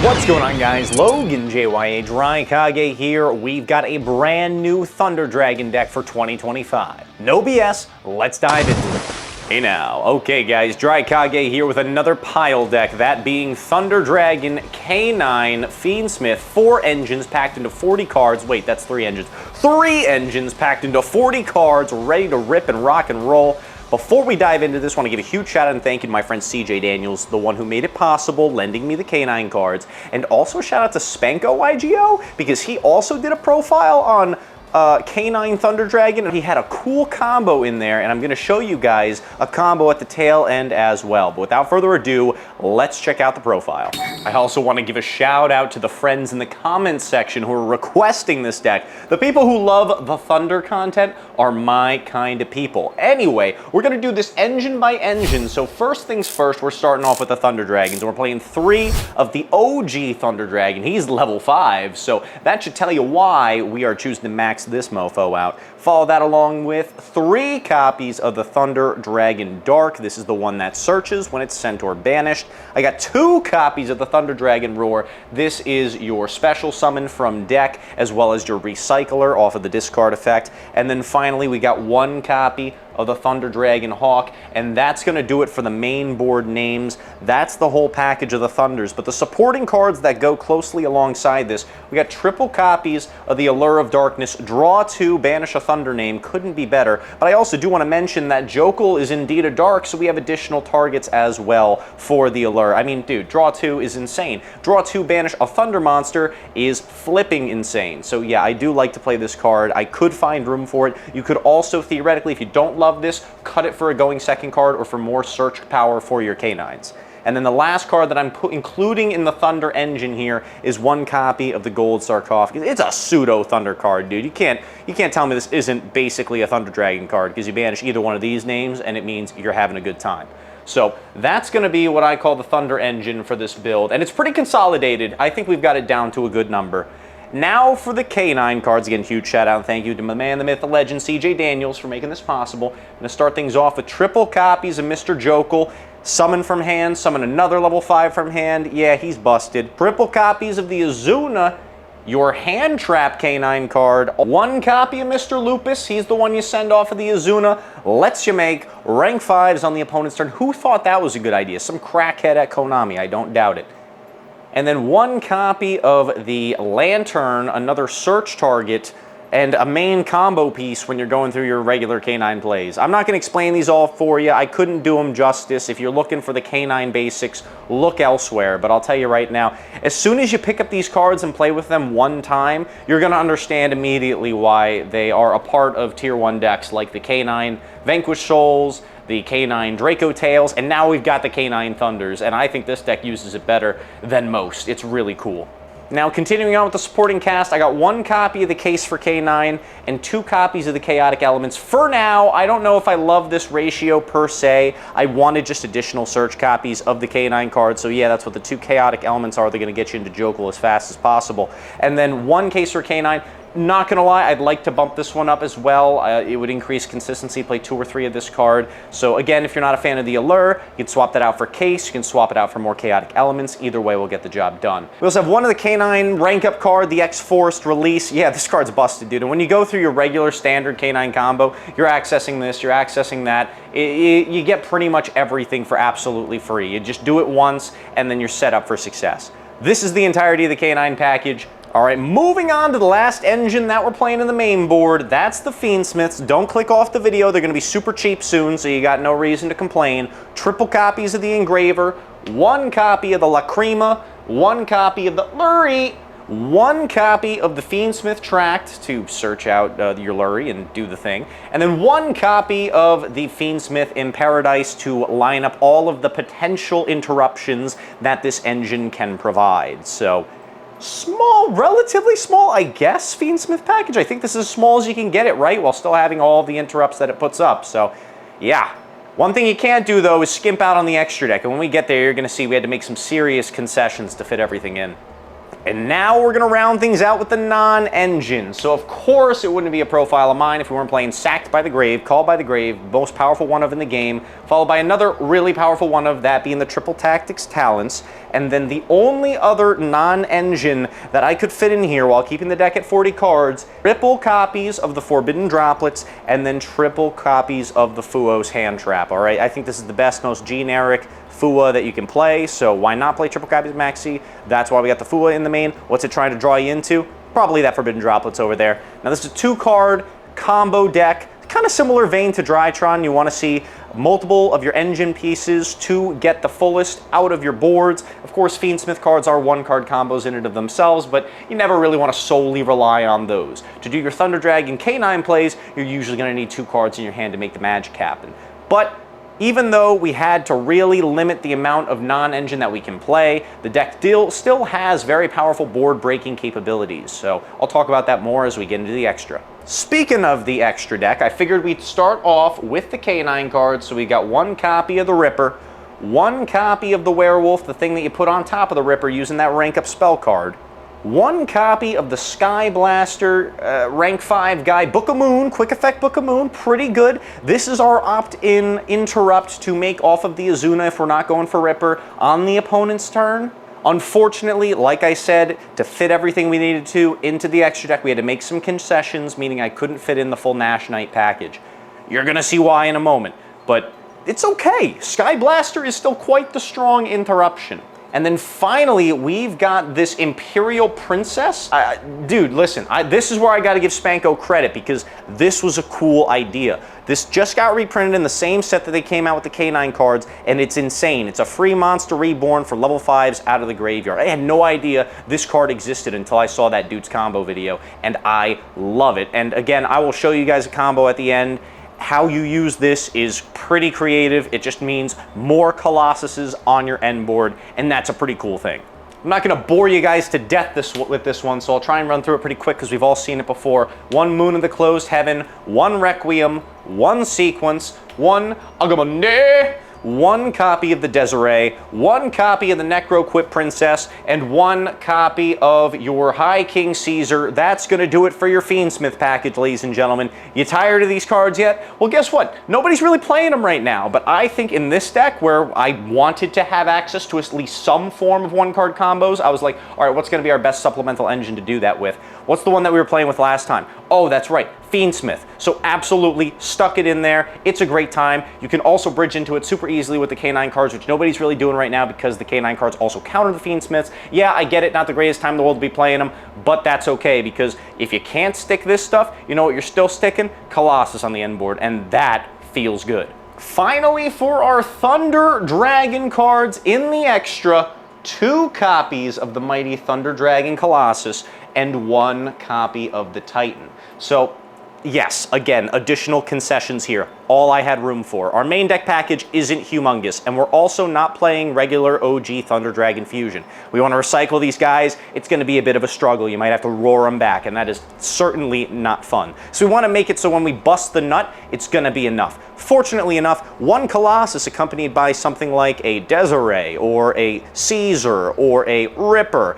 What's going on, guys? Logan JYA Drykage here. We've got a brand new Thunder Dragon deck for 2025. No BS, let's dive into it. Hey now. Okay guys, Drykage here with another pile deck, that being Thunder Dragon K9 Fiendsmith. 4 engines packed into 40 cards. Wait, that's 3 engines. 3 engines packed into 40 cards, ready to rip and rock and roll. Before we dive into this, I want to give a huge shout out and thank you to my friend CJ Daniels, the one who made it possible, lending me the K9 cards. And also shout out to Spanko YuGiOh, because he also did a profile on K9 Thunder Dragon. He had a cool combo in there, and I'm going to show you guys a combo at the tail end as well. But without further ado, let's check out the profile. I also want to give a shout out to the friends in the comments section who are requesting this deck. The people who love the Thunder content are my kind of people. Anyway, we're going to do this engine by engine. So first things first, we're starting off with the Thunder Dragons. We're playing 3 of the OG Thunder Dragon. He's level 5, so that should tell you why we are choosing to max this mofo out. Follow that along with 3 copies of the Thunder Dragon Dark. This is the one that searches when it's sent or banished. I got 2 copies of the Thunder Dragon Roar. This is your special summon from deck, as well as your recycler off of the discard effect. And then finally, we got 1 copy of the Thunder Dragon Hawk, and that's going to do it for the main board names. That's the whole package of the Thunders. But the supporting cards that go closely alongside this, we got triple copies of the Allure of Darkness, draw 2, banish a Thunder name. Couldn't be better. But I also do want to mention that YuGiOh is indeed a Dark, so we have additional targets as well for the Allure. I mean, dude, draw 2 is insane. Draw 2, banish a Thunder monster is flipping insane. So yeah, I do like to play this card. I could find room for it. You could also, theoretically, if you don't love this, cut it for a going second card or for more search power for your K9s. And then the last card that I'm including in the Thunder engine here is 1 copy of the Gold Sarcophagus. It's a pseudo Thunder card, dude. You can't tell me this isn't basically a Thunder Dragon card, because you banish either one of these names and it means you're having a good time. So that's going to be what I call the Thunder engine for this build, and it's pretty consolidated. I think we've got it down to a good number. Now for the K9 cards. Again, huge shout out and thank you to my man, the myth, the legend, CJ Daniels, for making this possible. I'm going to start things off with triple copies of Mr. YuGiOh. Summon from hand, summon another level 5 from hand. Yeah, he's busted. Triple copies of the Azuna, your hand trap K9 card. 1 copy of Mr. Lupus. He's the one you send off of the Azuna. Lets you make rank 5s on the opponent's turn. Who thought that was a good idea? Some crackhead at Konami. I don't doubt it. And then 1 copy of the Lantern, another search target, and a main combo piece when you're going through your regular K9 plays. I'm not going to explain these all for you. I couldn't do them justice. If you're looking for the K9 basics, look elsewhere. But I'll tell you right now, as soon as you pick up these cards and play with them 1 time, you're going to understand immediately why they are a part of Tier 1 decks like the K9 Vanquished Souls, the K9 Draco Tails, and now we've got the K9 Thunders, and I think this deck uses it better than most. It's really cool. Now, continuing on with the supporting cast, I got 1 copy of the Case for K9 and 2 copies of the Chaotic Elements. For now, I don't know if I love this ratio per se. I wanted just additional search copies of the K9 cards, so yeah, that's what the 2 Chaotic Elements are. They're going to get you into YuGiOh as fast as possible. And then 1 Case for K9. Not gonna lie, I'd like to bump this one up as well. It would increase consistency, play 2 or 3 of this card. So again, if you're not a fan of the Allure, you can swap that out for Case, you can swap it out for more Chaotic Elements. Either way will get the job done. We also have 1 of the K9 rank up card, the X-Forced Release. Yeah, this card's busted, dude. And when you go through your regular standard K9 combo, you're accessing this, you're accessing that. You get pretty much everything for absolutely free. You just do it once, and then you're set up for success. This is the entirety of the K9 package. All right, moving on to the last engine that we're playing in the main board. That's the Fiendsmiths. Don't click off the video. They're going to be super cheap soon, so you got no reason to complain. Triple copies of the Engraver, 1 copy of the Lacrima, 1 copy of the Lurie, 1 copy of the Fiendsmith Tract to search out your Lurie and do the thing, and then 1 copy of the Fiendsmith in Paradise to line up all of the potential interruptions that this engine can provide. So small, relatively small, I guess, Fiendsmith package. I think this is as small as you can get it, right? While still having all the interrupts that it puts up. So, yeah. One thing you can't do, though, is skimp out on the extra deck. And when we get there, you're going to see we had to make some serious concessions to fit everything in. And now we're going to round things out with the non-engine. So of course it wouldn't be a profile of mine if we weren't playing Sacked by the Grave, Called by the Grave, most powerful one of in the game, followed by another really powerful one of, that being the Triple Tactics Talents. And then the only other non-engine that I could fit in here while keeping the deck at 40 cards, triple copies of the Forbidden Droplets, and then triple copies of the Fuo's Hand Trap, all right? I think this is the best, most generic Fua that you can play, so why not play triple copies of Maxi? That's why we got the Fua in the main. What's it trying to draw you into? Probably that Forbidden Droplets over there. Now this is a 2-card combo deck, kind of similar vein to Drytron. You want to see multiple of your engine pieces to get the fullest out of your boards. Of course, Fiendsmith cards are 1-card combos in and of themselves, but you never really want to solely rely on those. To do your Thunder Dragon K9 plays, you're usually going to need 2 cards in your hand to make the magic happen. But even though we had to really limit the amount of non-engine that we can play, the deck still has very powerful board-breaking capabilities, so I'll talk about that more as we get into the extra. Speaking of the extra deck, I figured we'd start off with the K9 cards, so we got 1 copy of the Ripper, 1 copy of the Werewolf, the thing that you put on top of the Ripper using that rank-up spell card, 1 copy of the Sky Blaster rank 5 guy, Book of Moon, quick effect Book of Moon, pretty good. This is our opt-in interrupt to make off of the Azuna if we're not going for Ripper on the opponent's turn. Unfortunately, like I said, to fit everything we needed to into the extra deck, we had to make some concessions, meaning I couldn't fit in the full Nash Knight package. You're gonna see why in a moment, but it's okay. Sky Blaster is still quite the strong interruption. And then finally, we've got this Imperial Princess. Dude, listen, this is where I gotta give Spanko credit because this was a cool idea. This just got reprinted in the same set that they came out with the K9 cards, and it's insane. It's a free Monster Reborn for level 5s out of the graveyard. I had no idea this card existed until I saw that dude's combo video, and I love it. And again, I will show you guys a combo at the end. How you use this is pretty creative. It just means more Colossuses on your end board, and that's a pretty cool thing. I'm not going to bore you guys to death with this one, so I'll try and run through it pretty quick because we've all seen it before. 1 Moon of the Closed Heaven, 1 Requiem, 1 Sequence, 1 Agamotto, 1 copy of the Desiree, 1 copy of the Necroquip Princess, and 1 copy of your High King Caesar. That's going to do it for your Fiendsmith package, ladies and gentlemen. You tired of these cards yet? Well, guess what? Nobody's really playing them right now, but I think in this deck, where I wanted to have access to at least some form of 1-card combos, I was like, all right, what's going to be our best supplemental engine to do that with? What's the one that we were playing with last time? Oh, that's right, Fiendsmith. So absolutely stuck it in there. It's a great time. You can also bridge into it super easily with the K9 cards, which nobody's really doing right now because the K9 cards also counter the Fiendsmiths. Yeah, I get it, not the greatest time in the world to be playing them, but that's okay because if you can't stick this stuff, you know what you're still sticking? Colossus on the end board, and that feels good. Finally, for our Thunder Dragon cards in the extra, 2 copies of the mighty Thunder Dragon Colossus and 1 copy of the Titan. So yes, again, additional concessions here. All I had room for. Our main deck package isn't humongous, and we're also not playing regular OG Thunder Dragon Fusion. We want to recycle these guys. It's going to be a bit of a struggle. You might have to roar them back, and that is certainly not fun. So we want to make it so when we bust the nut, it's going to be enough. Fortunately enough, 1 Colossus accompanied by something like a Desiree, or a Caesar, or a Ripper.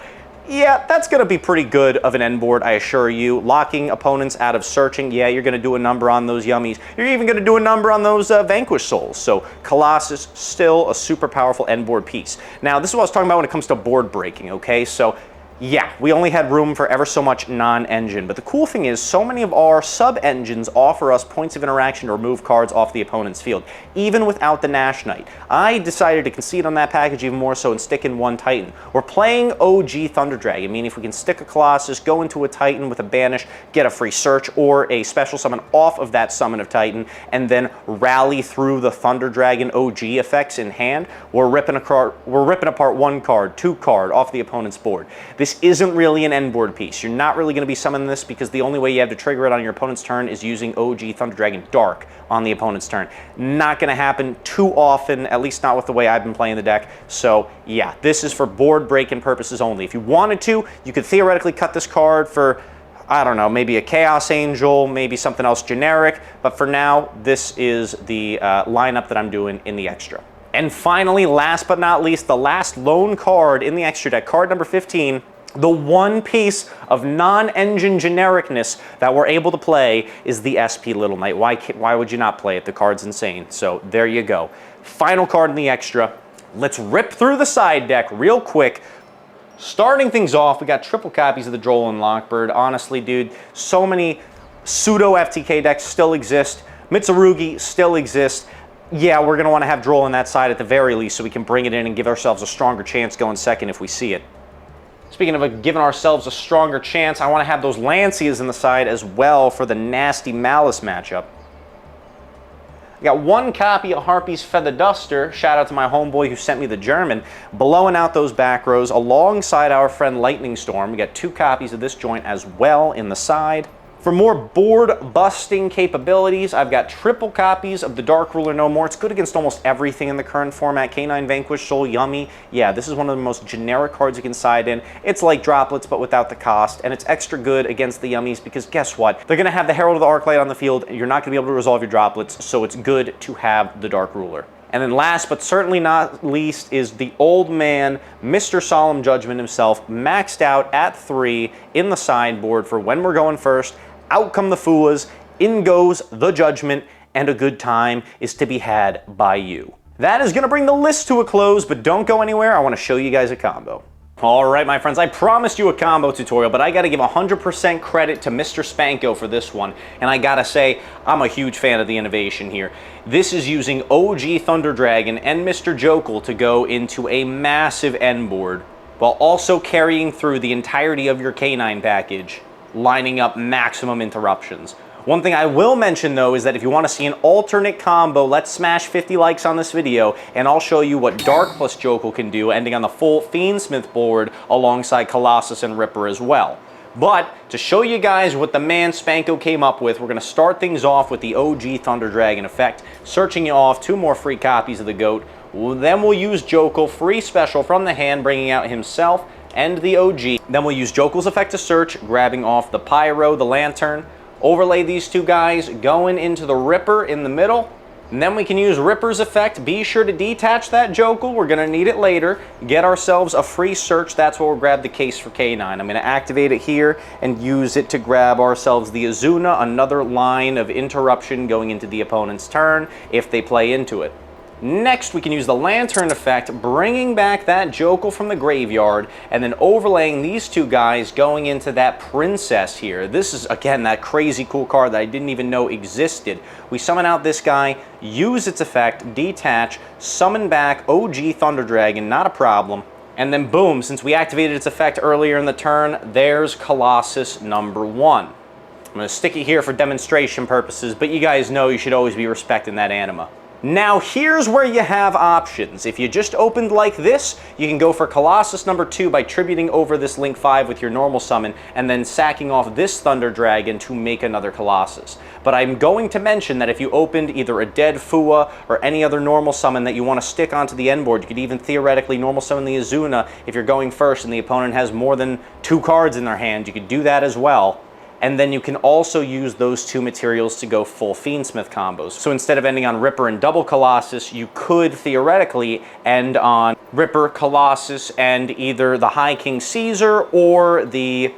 Yeah, that's going to be pretty good of an end board, I assure you. Locking opponents out of searching, yeah, you're going to do a number on those yummies. You're even going to do a number on those Vanquished Souls. So Colossus, still a super powerful end board piece. Now, this is what I was talking about when it comes to board breaking, okay? So yeah, we only had room for ever so much non-engine, but the cool thing is so many of our sub-engines offer us points of interaction to remove cards off the opponent's field, even without the Nash Knight. I decided to concede on that package even more so and stick in 1 Titan. We're playing OG Thunder Dragon, meaning if we can stick a Colossus, go into a Titan with a Banish, get a free search or a special summon off of that summon of Titan, and then rally through the Thunder Dragon OG effects in hand, we're ripping apart 1 card, 2 card off the opponent's board. This isn't really an end board piece. You're not really going to be summoning this because the only way you have to trigger it on your opponent's turn is using OG Thunder Dragon Dark on the opponent's turn. Not going to happen too often, at least not with the way I've been playing the deck. So yeah, this is for board breaking purposes only. If you wanted to, you could theoretically cut this card for, I don't know, maybe a Chaos Angel, maybe something else generic, but for now, this is the lineup that I'm doing in the extra. And finally, last but not least, the last lone card in the extra deck, card number 15, The one piece of non-engine genericness that we're able to play is the SP Little Knight. Why would you not play it? The card's insane. So there you go. Final card in the extra. Let's rip through the side deck real quick. Starting things off, we got triple copies of the Droll and Lockbird. Honestly, dude, so many pseudo FTK decks still exist. Mitsurugi still exists. Yeah, we're going to want to have Droll on that side at the very least so we can bring it in and give ourselves a stronger chance going second if we see it. Speaking of giving ourselves a stronger chance, I want to have those Lancias in the side as well for the nasty Malice matchup. I got one copy of Harpy's Feather Duster. Shout out to my homeboy who sent me the German. Blowing out those back rows alongside our friend Lightning Storm. We got two copies of this joint as well in the side. For more board-busting capabilities, I've got triple copies of the Dark Ruler No More. It's good against almost everything in the current format. Canine Vanquish, Soul Yummy. Yeah, this is one of the most generic cards you can side in. It's like Droplets, but without the cost, and it's extra good against the Yummies because guess what? They're going to have the Herald of the Arclight on the field, and you're not going to be able to resolve your Droplets, so it's good to have the Dark Ruler. And then last but certainly not least is the old man, Mr. Solemn Judgment himself, maxed out at 3 in the sideboard for when we're going first. Out come the Fuas, in goes the Judgment, and a good time is to be had by you. That is going to bring the list to a close, but don't go anywhere. I want to show you guys a combo. All right, my friends, I promised you a combo tutorial, but I got to give 100% credit to Mr. Spanko for this one, and I got to say, I'm a huge fan of the innovation here. This is using OG Thunder Dragon and Mr. Jokel to go into a massive end board, while also carrying through the entirety of your K9 package, lining up maximum interruptions. One thing I will mention though is that if you want to see an alternate combo, let's smash 50 likes on this video and I'll show you what Dark plus Jokel can do, ending on the full Fiendsmith board alongside Colossus and Ripper as well. But to show you guys what the man Spanko came up with, we're going to start things off with the OG Thunder Dragon effect, searching off 2 more free copies of the GOAT. Then we'll use Jokel, free special from the hand, bringing out himself and the OG. Then we'll use Jokel's effect to search, grabbing off the Pyro, the Lantern, overlay these two guys, going into the Ripper in the middle, and then we can use Ripper's effect. Be sure to detach that Jokel, we're gonna need it later. Get ourselves a free search, that's where we'll grab the case for K9. I'm gonna activate it here and use it to grab ourselves the Azuna, another line of interruption going into the opponent's turn if they play into it. Next, we can use the Lantern effect, bringing back that Jokel from the graveyard, and then overlaying these two guys going into that Princess here. This is, again, that crazy cool card that I didn't even know existed. We summon out this guy, use its effect, detach, summon back OG Thunder Dragon, not a problem. And then boom, since we activated its effect earlier in the turn, there's Colossus number 1. I'm going to stick it here for demonstration purposes, but you guys know you should always be respecting that anima. Now here's where you have options. If you just opened like this, you can go for Colossus number 2 by tributing over this Link 5 with your normal summon and then sacking off this Thunder Dragon to make another Colossus. But I'm going to mention that if you opened either a dead Fua or any other normal summon that you want to stick onto the end board, you could even theoretically normal summon the Azuna if you're going first and the opponent has more than 2 cards in their hand. You could do that as well. And then you can also use those 2 materials to go full Fiendsmith combos. So instead of ending on Ripper and double Colossus, you could theoretically end on Ripper, Colossus, and either the High King Caesar or the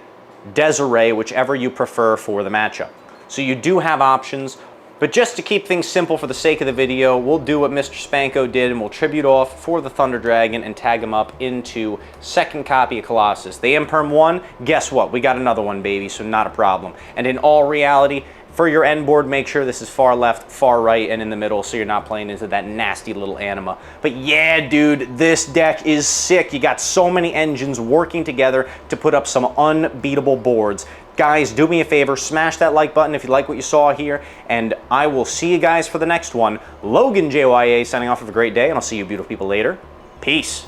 Desiree, whichever you prefer for the matchup. So you do have options. But just to keep things simple for the sake of the video, we'll do what Mr. Spanko did and we'll tribute off for the Thunder Dragon and tag him up into second copy of Colossus. They imperm 1, guess what? We got another one, baby, so not a problem. And in all reality, for your end board, make sure this is far left, far right, and in the middle so you're not playing into that nasty little anima. But yeah, dude, this deck is sick. You got so many engines working together to put up some unbeatable boards. Guys, do me a favor, smash that like button if you like what you saw here, and I will see you guys for the next one. Logan JYA signing off. Have a great day, and I'll see you beautiful people later. Peace.